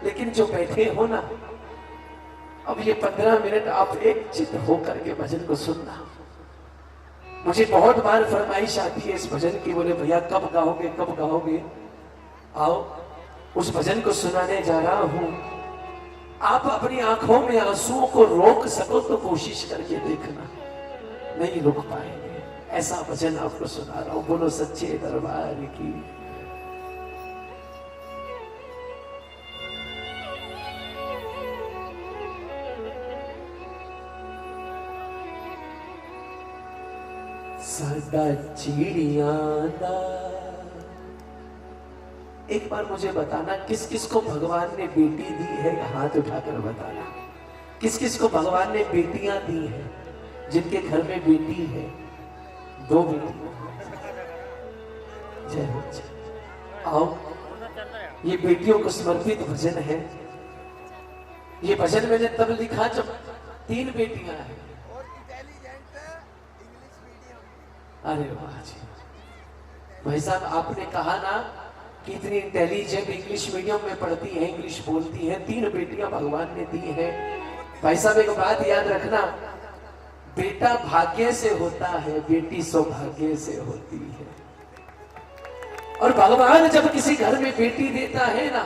लेकिन जो बैठे हो ना, अब ये 15 मिनट आप एक चित होकर के भजन को सुनना। मुझे बहुत बार फरमाइश आती है इस भजन की, बोले भैया कब गाओगे कब गाओगे। आओ उस भजन को सुनाने जा रहा हूं। आप अपनी आंखों में आंसुओं को रोक सको तो कोशिश करके देखना, नहीं रोक पाएंगे। ऐसा भजन आपको सुना रहा हूं। बोलो सच्चे दरबार की। सादा चिड़िया दा। एक बार मुझे बताना किस किस को भगवान ने बेटी दी है, हाथ उठाकर बताना। किस किस को भगवान ने बेटियां दी हैं, जिनके घर में बेटी है, 2 बेटी। जय हो जय। आओ, ये बेटियों को समर्पित भजन है। ये भजन मैंने तब लिखा जब 3 बेटियां हैं। अरे वाह जी भाई साहब, आपने कहा ना कि इतनी इंटेलिजेंट इंग्लिश मीडियम में पढ़ती है, इंग्लिश बोलती है, 3 बेटियां भगवान ने दी है। भाई साहब एक बात याद रखना, बेटा भाग्य से होता है, बेटी सौभाग्य से होती है। और भगवान जब किसी घर में बेटी देता है ना,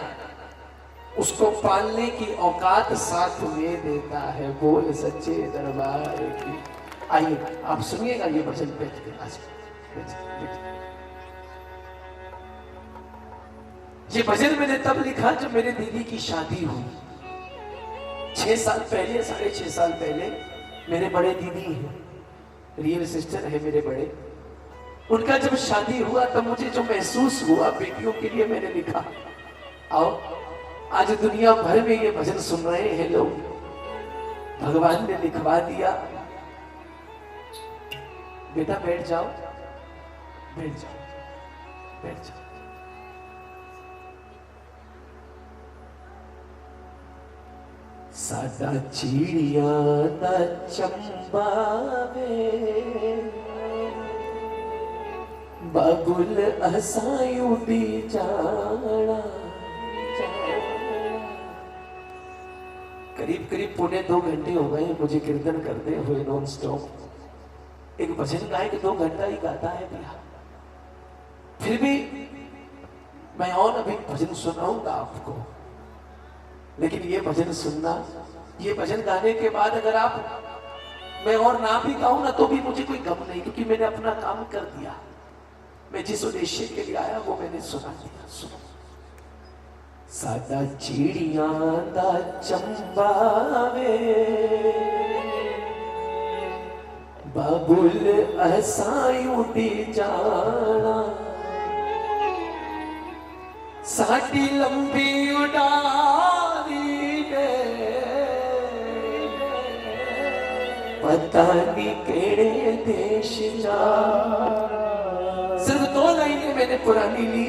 उसको पालने की औकात साथ में देता है। बोल सच्चे दरबार की। आइए आप सुनिएगा ये भजन बैठ के। आज ये भजन मैंने तब लिखा जब मेरे दीदी की शादी हुई 6 साल पहले, 6.5 साल पहले। मेरे बड़े दीदी हैं, रियल सिस्टर है मेरे बड़े। उनका जब शादी हुआ तब मुझे जो महसूस हुआ बेटियों के लिए मैंने लिखा। आओ आज दुनिया भर में ये भजन सुन रहे हैं लोग, भगवान ने लिखवा दिया। बेटा बैठ जाओ, बैठ जाओ, बैठ जाओ। साडा चिड़िया दा चंबा वे, बाबुल असायूं दी जाना। करीब करीब 1.25 घंटे हो गए मुझे कीर्तन करते हुए नॉन स्टॉप। एक भजन गायक 2 घंटा ही गाता है भैया। फिर भी मैं और अभी भजन सुनाऊंगा आपको, लेकिन ये भजन सुनना, ये भजन गाने के बाद अगर आप मैं और ना भी गाऊं ना तो भी मुझे कोई गम नहीं, क्योंकि मैंने अपना काम कर दिया। मैं जिस उद्देश्य के लिए आया वो मैंने सुना दिया। सुनो। साडा चिड़िया दा चंबा वे, बाबुल असायूं दी जाना। साडी लंबी उड़ारी ने पता नहीं केड़े देश जा। सिर्फ 2 लाइनें मैंने पुरानी ली,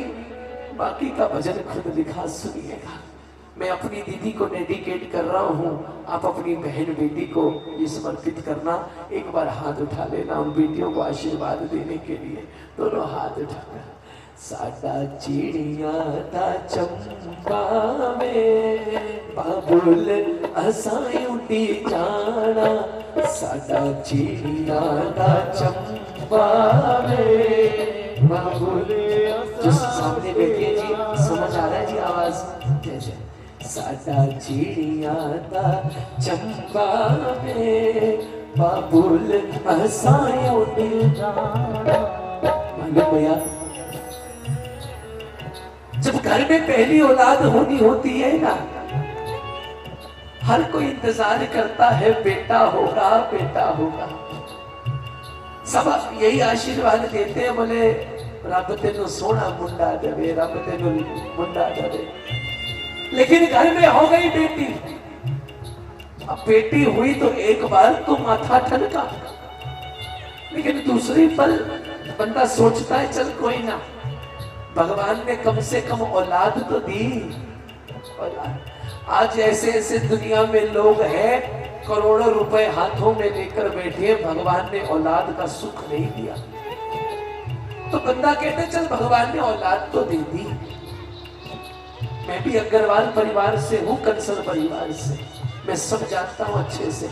बाकी का भजन खुद लिखा, सुनिएगा। मैं अपनी दीदी को डेडिकेट कर रहा हूँ, आप अपनी बहन बेटी को ये समर्पित करना। एक बार हाथ उठा लेना उन बेटियों को आशीर्वाद देने के लिए, दोनों हाथ उठाना। साडा चिड़िया दा चंबा में, बाबुल असायूं दी जाना। साडा चिड़िया दा चंबा में, बाबुल। जो सामने बैठी है जी, समझ आ रहा है जी आवाज? जय जय। साडा चिड़िया दा चंबा में, बाबुल असायूं दी जाना। मालूम भैया, जब घर में पहली औलाद होनी होती है ना, हर कोई इंतजार करता है बेटा होगा, बेटा होगा। सब यही आशीर्वाद देते हैं, बोले रब तेनू सोना मुंडा देवे, रब तेनू मुंडा देवे। लेकिन घर में हो गई बेटी। अब बेटी हुई तो एक बार तो माथा ठनका, लेकिन दूसरी पल बंदा सोचता है चल कोई ना, भगवान ने कम से कम औलाद तो दी। औलाद। आज ऐसे ऐसे दुनिया में लोग हैं, करोड़ों रुपए हाथों में लेकर बैठे, भगवान ने औलाद का सुख नहीं दिया। तो बंदा कहते चल भगवान ने औलाद तो दे दी, मैं भी अग्रवाल परिवार से हूं, कंसल परिवार से, मैं सब जानता हूं अच्छे से।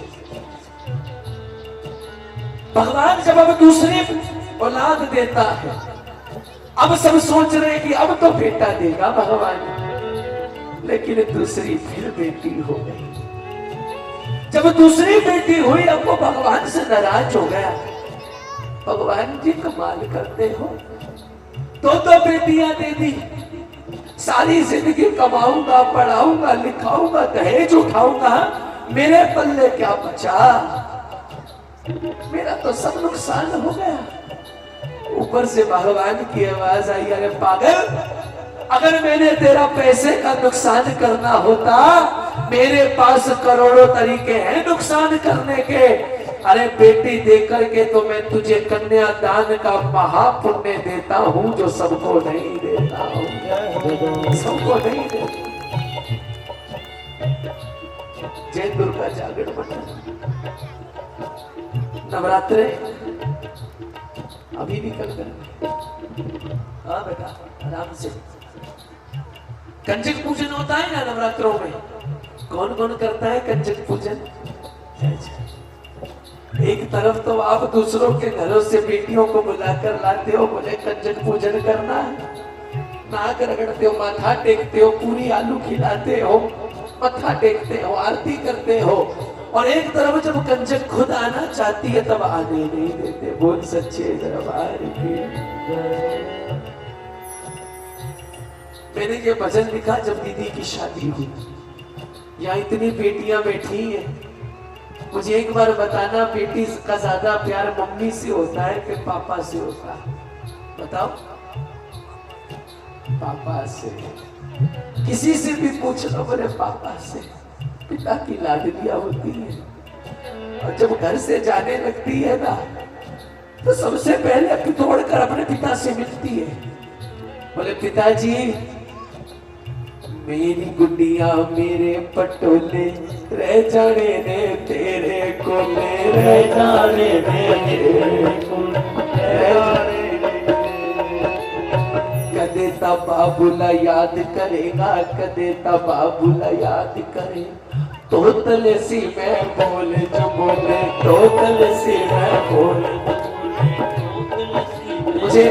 भगवान जब अब दूसरी औलाद देता है, अब सब सोच रहे हैं कि अब तो बेटा देगा भगवान, लेकिन दूसरी फिर बेटी हो गई। जब दूसरी बेटी हुई, अब वो भगवान से नाराज हो गया। भगवान जी कमाल करते हो, तो बेटियां दे दी, सारी जिंदगी कमाऊंगा, पढ़ाऊंगा, लिखाऊंगा, दहेज उठाऊंगा, मेरे पल्ले क्या बचा? मेरा तो सब नुकसान हो गया। ऊपर से भगवान की आवाज आई, अरे पागल, अगर मैंने तेरा पैसे का नुकसान करना होता, मेरे पास करोड़ों तरीके हैं नुकसान करने के। अरे बेटी देकर के तो मैं तुझे कन्यादान का महापुण्य देता हूं, जो सबको नहीं देता हूं, सबको नहीं देता। जय दुर्गा जागरण मंडल नवरात्रे अभी भी कल करेंगे। हाँ बेटा, आराम से। कंजक पूजन होता है ना नवरात्रों में, कौन कौन करता है कंजक पूजन? एक तरफ तो आप दूसरों के घरों से बेटियों को बुलाकर लाते हो, बोले कंजक पूजन करना है, नाक रगड़ते हो, माथा टेकते हो, पूरी आलू खिलाते हो, मत्था टेकते हो, आरती करते हो, और एक तरफ जब कंजक खुद आना चाहती है तब आने नहीं देते। बोल सच्चे दरबार की। मैंने ये भजन लिखा जब दीदी की शादी हुई। यहाँ इतनी बेटियां बैठी हैं, मुझे एक बार बताना, बेटी का ज्यादा प्यार मम्मी से होता है कि पापा से होता है? बताओ। पापा से। किसी से भी पूछ लो, बोले पापा से। पिता की लाडलिया होती है, और जब घर से जाने लगती है ना, तो सबसे पहले तोड़कर अपने पिता से मिलती है। बोले पिताजी, मेरी गुड्डिया मेरे पटोले, रह जाने दे तेरे कोले, रह जाने दे तेरे कोले। कदे ता बाबूला याद करेगा, कदे ता बाबूला याद करे, तोतले सी मैं बोले जो बोले, तोतले सी मैं बोले। मुझे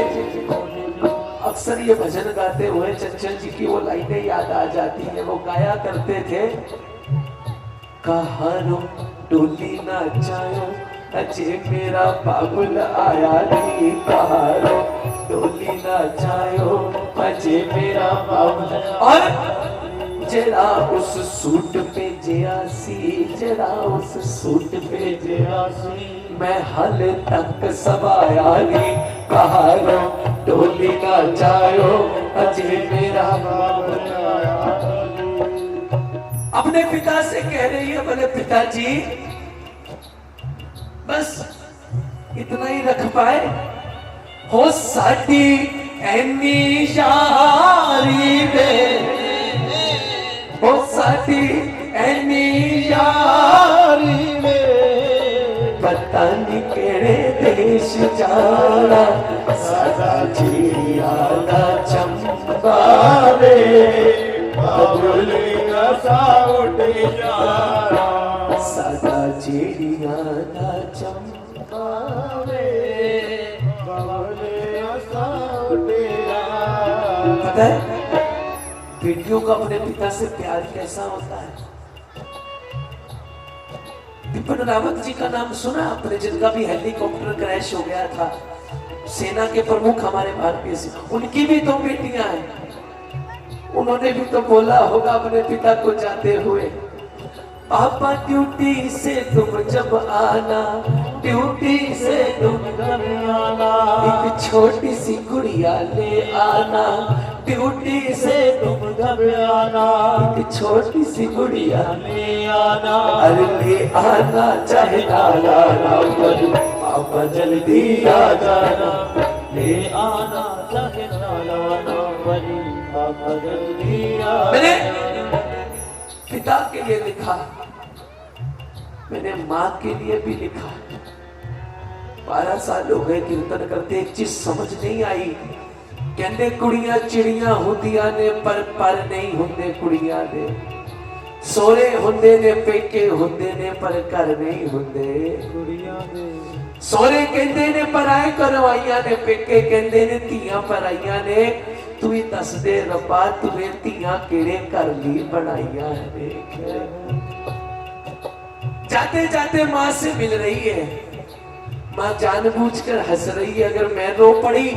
अक्सर ये भजन गाते हुए चंचल जी की वो लाइनें याद आ जाती है। वो गाया करते थे, कहारो डोली ना जायो, अजे मेरा बाबुल आया नहीं, कहारो डोली ना जायो, अजे मेरा बाबुल। और जरा उस सूट पे जयासी, जरा उस सूट पे जयासी, मैं हाल तक सवाया नहीं, कहारो डोली ना जायो, अजे मेरा बाबुल आया। अपने पिता से कह रही है, बोले पिताजी बस इतना ही रख पाए हो, साडी ऐनी यारी वे, हो साडी ऐनी यारी वे, पता नहीं केड़े देश जाना, सदा चिड़िया ना चंबावे, बाबुल का उठ जाना, सदा चिड़िया ना चंबावे, बाबुल का उठ जाना। पता है बेटियों का अपने पिता से प्यार कैसा होता है? विपिन रावत जी का नाम सुना आपने, जिनका भी हेलीकॉप्टर क्रैश हो गया था, सेना के प्रमुख हमारे भारतीय से, उनकी भी दो बेटियां हैं। उन्होंने भी तो बोला होगा अपने पिता को जाते हुए, पापा ड्यूटी से तुम जब आना, ड्यूटी से तुम जब आना, एक छोटी सी गुड़िया ले आना, ड्यूटी से तुम जब आना, एक छोटी सी गुड़िया ले आना, अरे ले आना चाहे लाला राम, पापा जल्दी आ जाना, ले आना चाहे लाला राम, पापा जल्दी आ। मैंने पिता के लिए लिखा, मैंने माँ के लिए भी लिखा। 12 साल हो गए कीर्तन करते, एक चीज समझ नहीं आई कहते कुड़ियां चिड़ियां होंदियां ने पर नहीं होंदे कुड़ियां दे, सोरे होंदे ने पेके होंदे ने पर घर नहीं होंदे कुड़ियां दे। सोरे कहते ने पराए करवाइया ने, पेके कहते ने धीयां पराइया ने। तू ही दस दे रब्बा तुवे धीयां केड़े घर ली बनाइया ने। जाते जाते माँ से मिल रही है, माँ जानबूझकर हंस रही है, अगर मैं रो पड़ी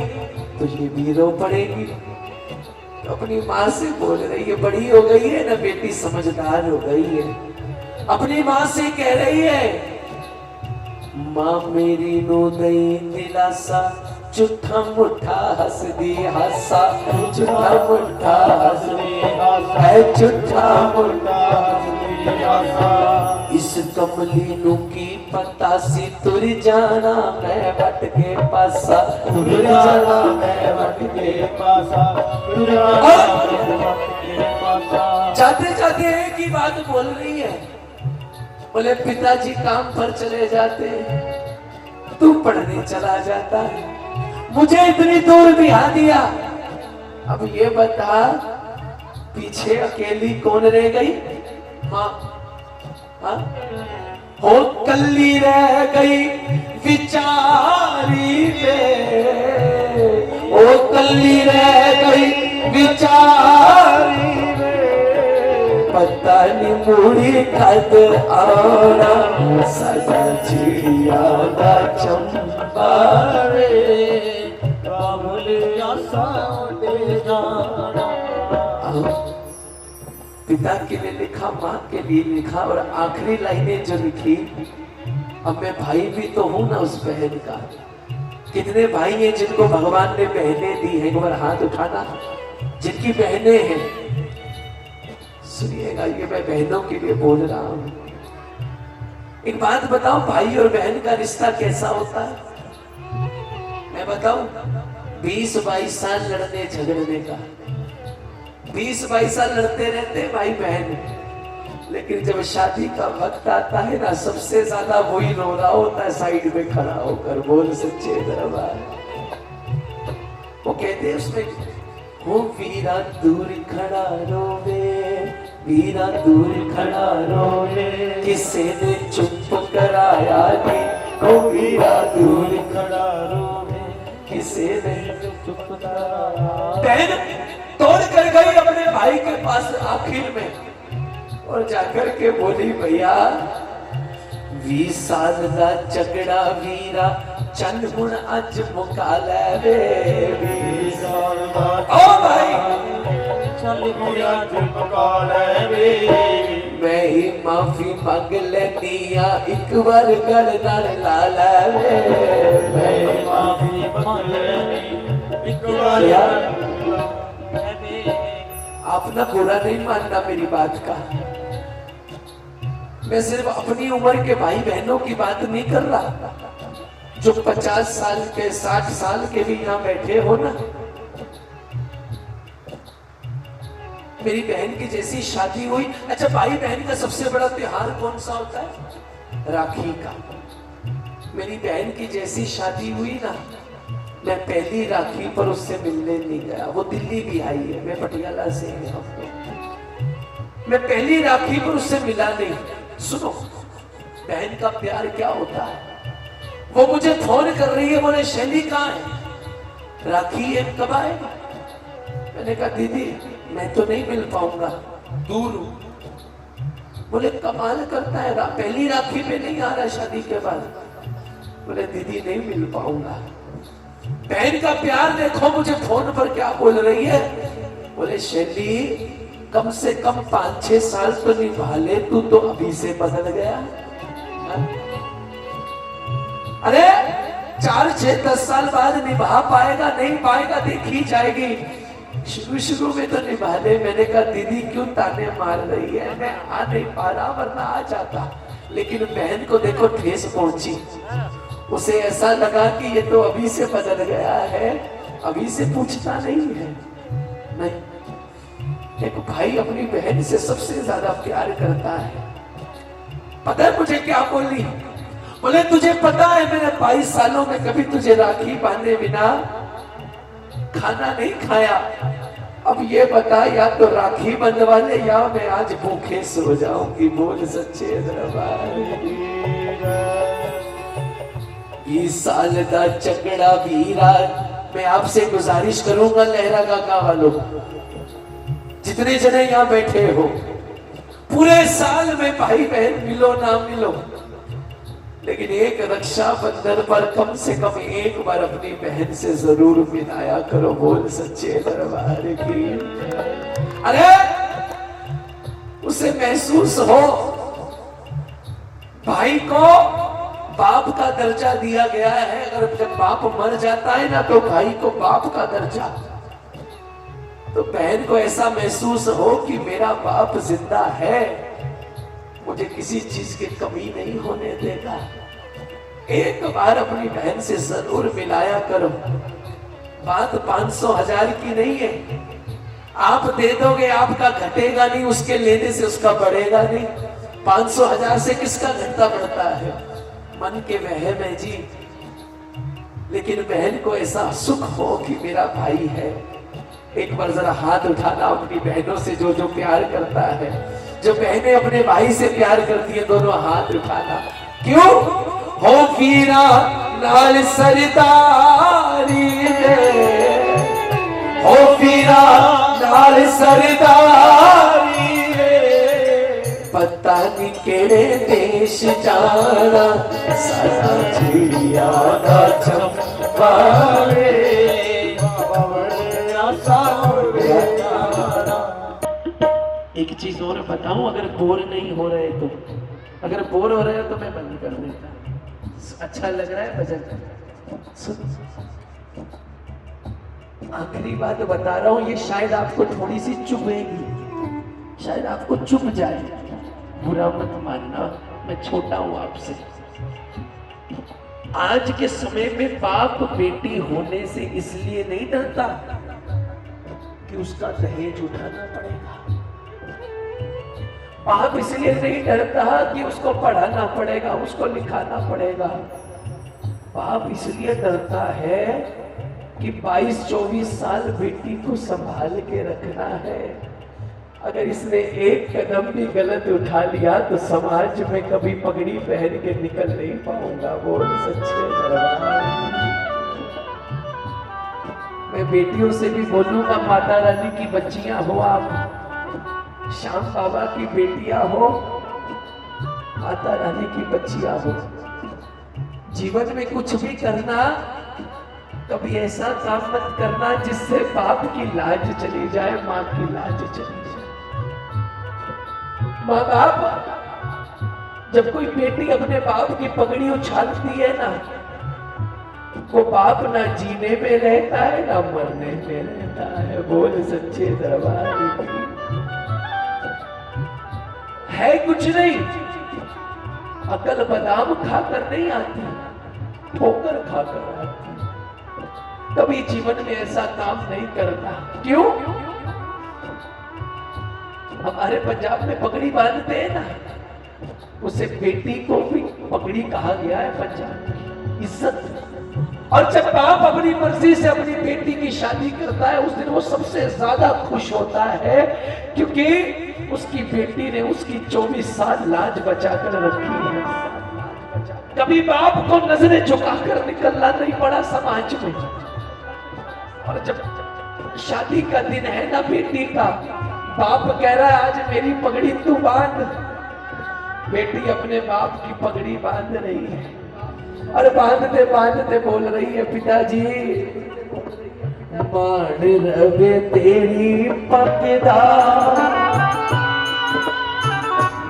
तो ये भी रो पड़ेगी। अपनी माँ से बोल रही है, बड़ी हो गई है ना बेटी, समझदार हो गई है। अपनी माँ से कह रही है, माँ मेरी नो दई दिलासा, झूठा मुठा हंस दी हासा, झूठा मुठा हंस दी हासा, झूठा मुठा हंस दी हासा। इस कमली नु की पता सी तुर जाना मैं वट के पासा, तुर जाना मैं वट के पासा, तुर जाना मैं वट के पासा। जाते जाते एक ही बात बोल रही है, बोले पिताजी काम पर चले जाते हैं, तू पढ़ने चला जाता है, मुझे इतनी दूर बिहा दिया। अब ये बता पीछे अकेली कौन रह गई? माँ। हाँ? हो कल्ली रह गई विचारी में, ओ कल्ली रह गई विचारी में, पता नहीं मुड़ी कद आना, सदा चिड़िया दा चंबारे, बाबुलिया साउंडे जाना। पिता के लिए लिखा, माँ के लिए लिखा, और आखिरी लाइनें जो लिखी, अब मैं भाई भी तो हूं ना उस बहन का। कितने भाई हैं जिनको भगवान ने बहनें दी हैं? एक बार हाथ उठाना जिनकी बहनें हैं। सुनिएगा, ये मैं बहनों के लिए बोल रहा हूं। एक बात बताओ, भाई और बहन का रिश्ता कैसा होता है? मैं बताऊं, 20-22 साल लड़ने झगड़ने का, 20-22 साल लड़ते रहते भाई बहन, लेकिन जब शादी का वक्त आता है ना, सबसे ज्यादा वही रो रहा होता है साइड में खड़ा होकर। बोल सच्चे दरबार। वो कहते हैं उसमें, वो वीरा दूर खड़ा रोवे, वीरा दूर खड़ा रोवे, किसी ने चुप कराया नहीं, वो वीरा दूर खड़ा रोवे, किसी ने चुप कराया। बहन तोड़ कर गई अपने भाई के पास आखिर में, और जाकर के बोली, भैया 20 साल का झगड़ा वीरा चंद गुण अज मुका ले वे, ओ भाई चल गुण अज मुका ले वे। मैं ही माफी मांग लेनिया, एक बार गल नाल ला ले वे, मैं ही माफी मांग लेनी एक बार। आप ना बुरा नहीं मानना मेरी बात का, मैं सिर्फ अपनी उम्र के भाई बहनों की बात नहीं कर रहा, जो 50 साल के 60 साल के भी यहाँ बैठे हो ना। मेरी बहन की जैसी शादी हुई। अच्छा, भाई बहन का सबसे बड़ा त्योहार कौन सा होता है? राखी का। मेरी बहन की जैसी शादी हुई ना, मैं पहली राखी पर उससे मिलने नहीं गया। वो दिल्ली भी आई है, मैं पटियाला से हूँ। मैं पहली राखी पर उससे मिला नहीं। सुनो, बहन का प्यार क्या होता है। वो मुझे फोन कर रही है, बोले शैली कहाँ है, राखी है, कब आएगा? मैंने कहा दीदी मैं तो नहीं मिल पाऊंगा, दूर हूं। बोले कमाल करता है, पहली राखी पे नहीं आ रहा शादी के बाद। बोले दीदी नहीं मिल पाऊंगा। बहन का प्यार देखो, मुझे फोन पर क्या बोल रही है। बोले शैली कम से कम 5-6 साल तो निभा ले, तू तो अभी से बदल गया। अरे 4-6-10 साल बाद निभा पाएगा नहीं पाएगा देखी जाएगी, शुरू में तो निभा ले। मैंने कहा दीदी क्यों ताने मार रही है, मैं आ नहीं पा रहा, वरना आ जाता। लेकिन बहन को देखो ठेस पहुंची, उसे ऐसा लगा कि ये तो अभी से बदल गया है, अभी से पूछता नहीं है। नहीं, एक भाई अपनी बहन से सबसे ज्यादा प्यार करता है। पता है मुझे क्या बोली? बोले तुझे पता है मैंने 22 सालों में कभी तुझे राखी बांधे बिना खाना नहीं खाया। अब ये बता, या तो राखी बंधवा ले या मैं आज भूखे सो जाऊंगी। बोल सच्चे दरबार। 20 साल का चकड़ा वीरा। मैं आपसे गुजारिश करूंगा लहरा काका वालों, जितने जने यहाँ बैठे हो, पूरे साल में भाई बहन मिलो ना मिलो, लेकिन एक रक्षाबंधन पर कम से कम एक बार अपनी बहन से जरूर मिलाया करो। बोल सच्चे दरबार की। अरे उसे महसूस हो, भाई को बाप का दर्जा दिया गया है। अगर जब बाप मर जाता है ना तो भाई को बाप का दर्जा, तो बहन को ऐसा महसूस हो कि मेरा बाप जिंदा है, मुझे किसी चीज की कमी नहीं होने देगा। एक बार अपनी बहन से जरूर मिलाया करो। बात 500,000 की नहीं है, आप दे दोगे आपका घटेगा नहीं, उसके लेने से उसका बढ़ेगा नहीं। 500,000 से किसका घटता बढ़ता है? मन के वहम है जी। लेकिन बहन को ऐसा सुख हो कि मेरा भाई है। एक बार जरा हाथ उठाना अपनी बहनों से, जो जो प्यार करता है, जो बहनें अपने भाई से प्यार करती है, दोनों हाथ उठाना। क्यों हो वीरा लाल सरदारी, हो वीरा लाल सरदारी, पता नहीं केड़े देश जाना, सारा चिड़िया का चंपावे। एक चीज और बताऊं, अगर बोर नहीं हो रहे तो, अगर बोर हो रहे हो तो मैं बंद कर देता। अच्छा लग रहा है भजन? सुन, आखिरी बात बता रहा हूं, ये शायद आपको थोड़ी सी चुभेगी, शायद आपको चुभ जाए, बुरा मत मानना, मैं छोटा हूं आपसे। आज के समय में बाप बेटी होने से इसलिए नहीं डरता कि उसका दहेज उठाना पड़ेगा। बाप इसलिए नहीं डरता कि उसको पढ़ाना पड़ेगा, उसको लिखाना पड़ेगा। बाप इसलिए डरता है कि 22-24 साल बेटी को संभाल के रखना है। अगर इसने एक कदम भी गलत उठा लिया तो समाज में कभी पगड़ी पहन के निकल नहीं पाऊंगा। बोल सच्चे दरबार। मैं बेटियों से भी बोलूंगा, माता रानी की बच्चियां हो आप, श्याम बाबा की बेटियां हो, माता रानी की बच्चियां हो, जीवन में कुछ भी करना, कभी ऐसा काम मत करना जिससे बाप की लाज चली जाए, माँ की लाज चली जाए। माँ बाप, जब कोई बेटी अपने बाप की पगड़ी उछालती है ना, वो बाप ना जीने में रहता है ना मरने में रहता है। बोल सच्चे दरबार की। है कुछ नहीं, अकल बादाम खाकर नहीं आती, ठोकर खाकर आती। कभी जीवन में ऐसा काम नहीं करता। क्यों? हमारे पंजाब में पगड़ी बांधते हैं ना, उसे बेटी को भी पगड़ी कहा गया है पंजाब की इज्जत। और जब बाप अपनी मर्जी से अपनी बेटी की शादी करता है, उस दिन वो सबसे ज्यादा खुश होता है, क्योंकि उसकी बेटी ने उसकी 24 साल लाज बचाकर रखी है। कभी बाप को नजरें झुकाकर निकलना नहीं पड़ा समाज में। और जब शादी का दिन है ना बेटी का, बाप कह रहा है आज मेरी पगड़ी तू बांध, बेटी अपने बाप की पगड़ी बांध रही है, और बांधते बांधते बोल रही है, पिताजी मान रवे तेरी पगदा,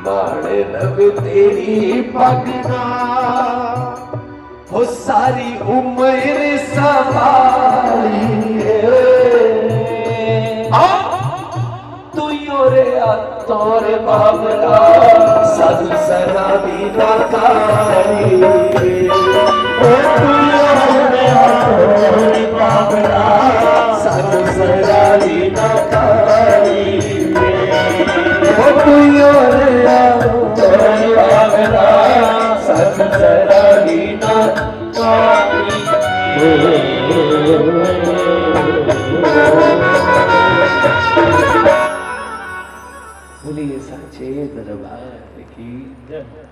मान रवे तेरी पगदा, हो सारी उम्र संभाली तोरे बाबला साधु सराबी नाकारी, तोरे बाबला साधु सराबी नाकारी, तोरे बाबला साधु सराबी नाकारी। साचे दरबार की जय।